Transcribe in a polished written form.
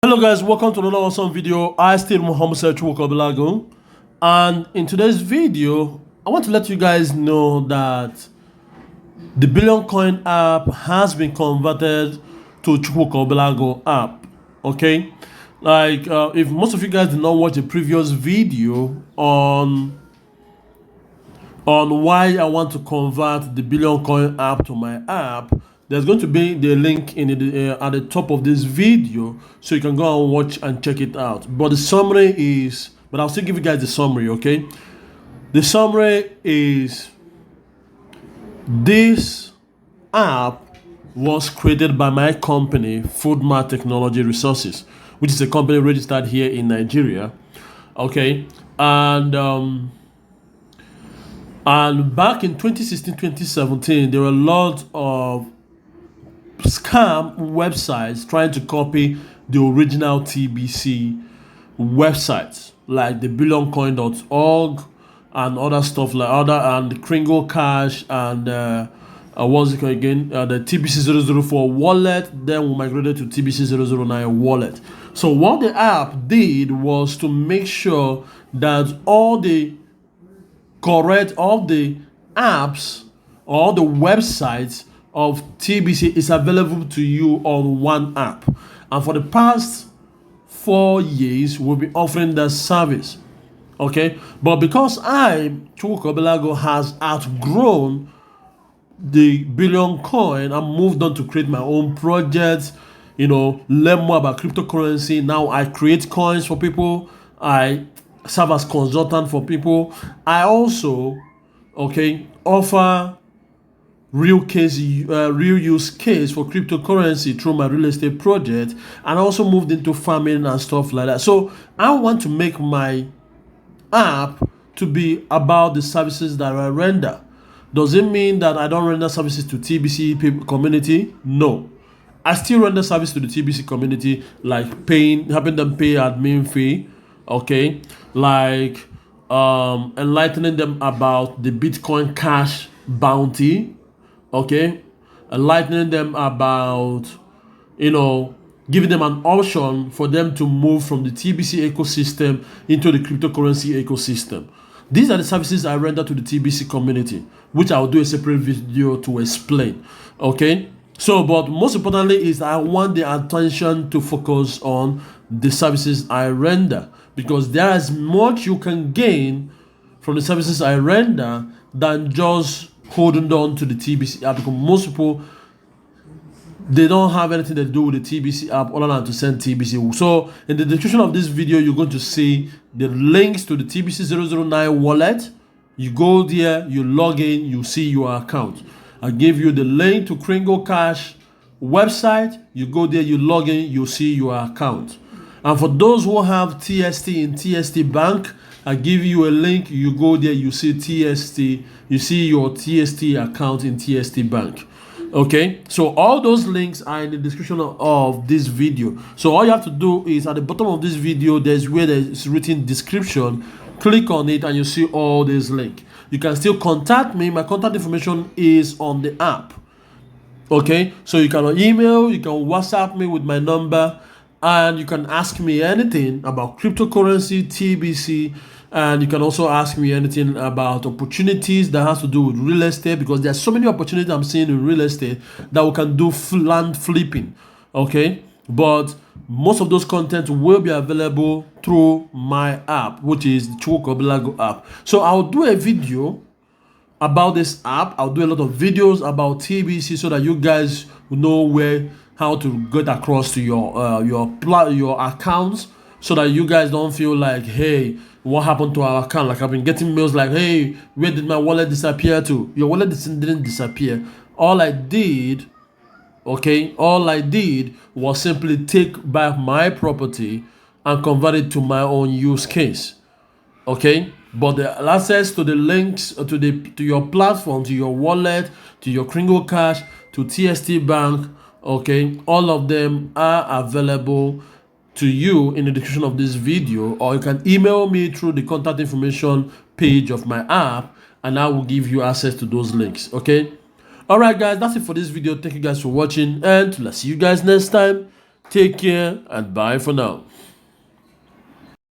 Hello guys, welcome to another awesome video. I still Muhammad Chukwuka Obeleagu, and in today's video I want to let you guys know that the Billion Coin app has been converted to Chukwuka Obeleagu app. Okay, like if most of you guys did not watch the previous video on why I want to convert the Billion Coin app to my app, there's going to be the link in at the top of this video, so you can go and watch and check it out. But the summary is, but I'll still give you guys the summary, okay? The summary is this app was created by my company, Foodmart Technology Resources, which is a company registered here in Nigeria, okay? And back in 2016-2017, there were a lot of scam websites trying to copy the original TBC websites, like the billioncoin.org and other stuff like and the Kringle Cash and what's it called again? The TBC004 wallet. Then we migrated to TBC009 wallet. So what the app did was to make sure that all the apps or the websites of TBC is available to you on one app. And for the past 4 years, we'll be offering that service. Okay, but because Chukwuka Obeleagu, has outgrown the Billion Coin and moved on to create my own projects, learn more about cryptocurrency. Now I create coins for people. I serve as consultant for people. I also, offer real use case for cryptocurrency through my real estate project, and I also moved into farming and stuff like that. So I want to make my app to be about the services that I render. Does it mean that I don't render services to TBC community? No. I still render service to the TBC community, like helping them pay admin fee, like enlightening them about the Bitcoin Cash bounty, enlightening them about, giving them an option for them to move from the TBC ecosystem into the cryptocurrency ecosystem. These are the services I render to the TBC community, which I'll do a separate video to explain. So, but most importantly is I want the attention to focus on the services I render, because there is much you can gain from the services I render than just holding on to the TBC app, because most people, they don't have anything to do with the TBC app other than to send TBC. So in the description of this video, you're going to see the links to the TBC009 wallet. You go there, you log in, you see your account. I give you the link to Kringle Cash website. You go there, you log in, you see your account. And for those who have TST in TST Bank, I give you a link. You go there, you see TST, you see your TST account in TST Bank. So all those links are in the description of this video. So all you have to do is at the bottom of this video, there's where there's written description. Click on it and you see all these links. You can still contact me. My contact information is on the app. So you can email, you can WhatsApp me with my number, and you can ask me anything about cryptocurrency, TBC, and you can also ask me anything about opportunities that has to do with real estate, because there's so many opportunities I'm seeing in real estate that we can do land flipping. But most of those content will be available through my app, which is the Chukwuka Obeleagu app. So I'll do a video about this app. I'll do a lot of videos about TBC so that you guys will know how to get across to your accounts, so that you guys don't feel like, hey, what happened to our account? Like, I've been getting mails like, hey, where did my wallet disappear to? Your wallet didn't disappear. All I did was simply take back my property and convert it to my own use case. But the access to the links to your platform, to your wallet, to your Kringle Cash, to TST Bank, all of them are available to you in the description of this video, or you can email me through the contact information page of my app, and I will give you access to those links. Alright guys, that's it for this video. Thank you guys for watching, and let's see you guys next time. Take care and bye for now.